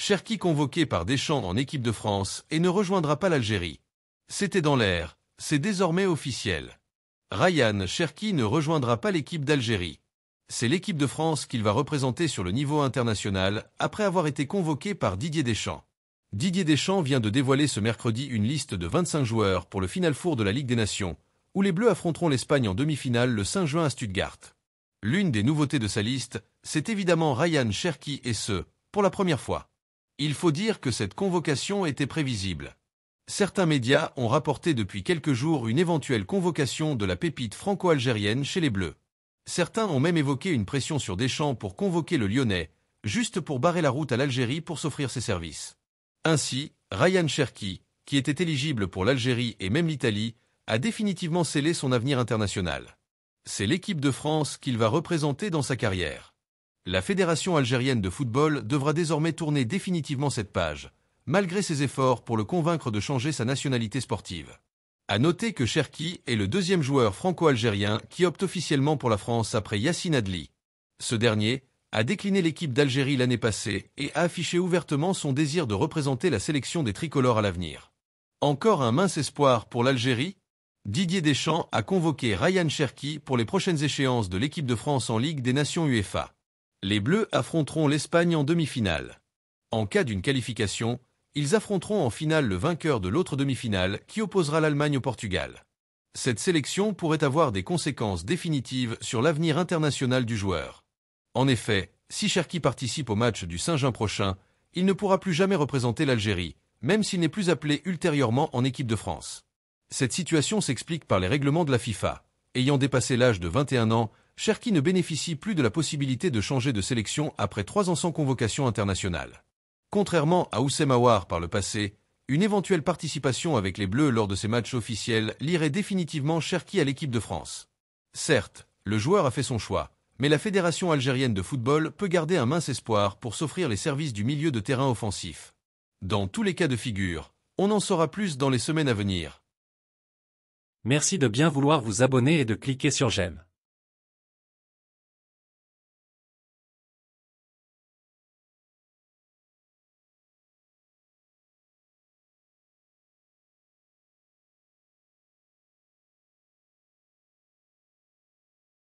Cherki convoqué par Deschamps en équipe de France et ne rejoindra pas l'Algérie. C'était dans l'air, c'est désormais officiel. Ryan Cherki ne rejoindra pas l'équipe d'Algérie. C'est l'équipe de France qu'il va représenter sur le niveau international après avoir été convoqué par Didier Deschamps. Didier Deschamps vient de dévoiler ce mercredi une liste de 25 joueurs pour le Final Four de la Ligue des Nations, où les Bleus affronteront l'Espagne en demi-finale le 5 juin à Stuttgart. L'une des nouveautés de sa liste, c'est évidemment Ryan Cherki et ce, pour la première fois. Il faut dire que cette convocation était prévisible. Certains médias ont rapporté depuis quelques jours une éventuelle convocation de la pépite franco-algérienne chez les Bleus. Certains ont même évoqué une pression sur Deschamps pour convoquer le Lyonnais, juste pour barrer la route à l'Algérie pour s'offrir ses services. Ainsi, Ryan Cherki, qui était éligible pour l'Algérie et même l'Italie, a définitivement scellé son avenir international. C'est l'équipe de France qu'il va représenter dans sa carrière. La Fédération algérienne de football devra désormais tourner définitivement cette page, malgré ses efforts pour le convaincre de changer sa nationalité sportive. À noter que Cherki est le deuxième joueur franco-algérien qui opte officiellement pour la France après Yacine Adli. Ce dernier a décliné l'équipe d'Algérie l'année passée et a affiché ouvertement son désir de représenter la sélection des tricolores à l'avenir. Encore un mince espoir pour l'Algérie ? Didier Deschamps a convoqué Ryan Cherki pour les prochaines échéances de l'équipe de France en Ligue des Nations UEFA. Les Bleus affronteront l'Espagne en demi-finale. En cas d'une qualification, ils affronteront en finale le vainqueur de l'autre demi-finale qui opposera l'Allemagne au Portugal. Cette sélection pourrait avoir des conséquences définitives sur l'avenir international du joueur. En effet, si Cherki participe au match du 5 juin prochain, il ne pourra plus jamais représenter l'Algérie, même s'il n'est plus appelé ultérieurement en équipe de France. Cette situation s'explique par les règlements de la FIFA. Ayant dépassé l'âge de 21 ans, Cherki ne bénéficie plus de la possibilité de changer de sélection après 3 ans sans convocation internationale. Contrairement à Houssem Aouar par le passé, une éventuelle participation avec les Bleus lors de ces matchs officiels lierait définitivement Cherki à l'équipe de France. Certes, le joueur a fait son choix, mais la Fédération algérienne de football peut garder un mince espoir pour s'offrir les services du milieu de terrain offensif. Dans tous les cas de figure, on en saura plus dans les semaines à venir. Merci de bien vouloir vous abonner et de cliquer sur j'aime.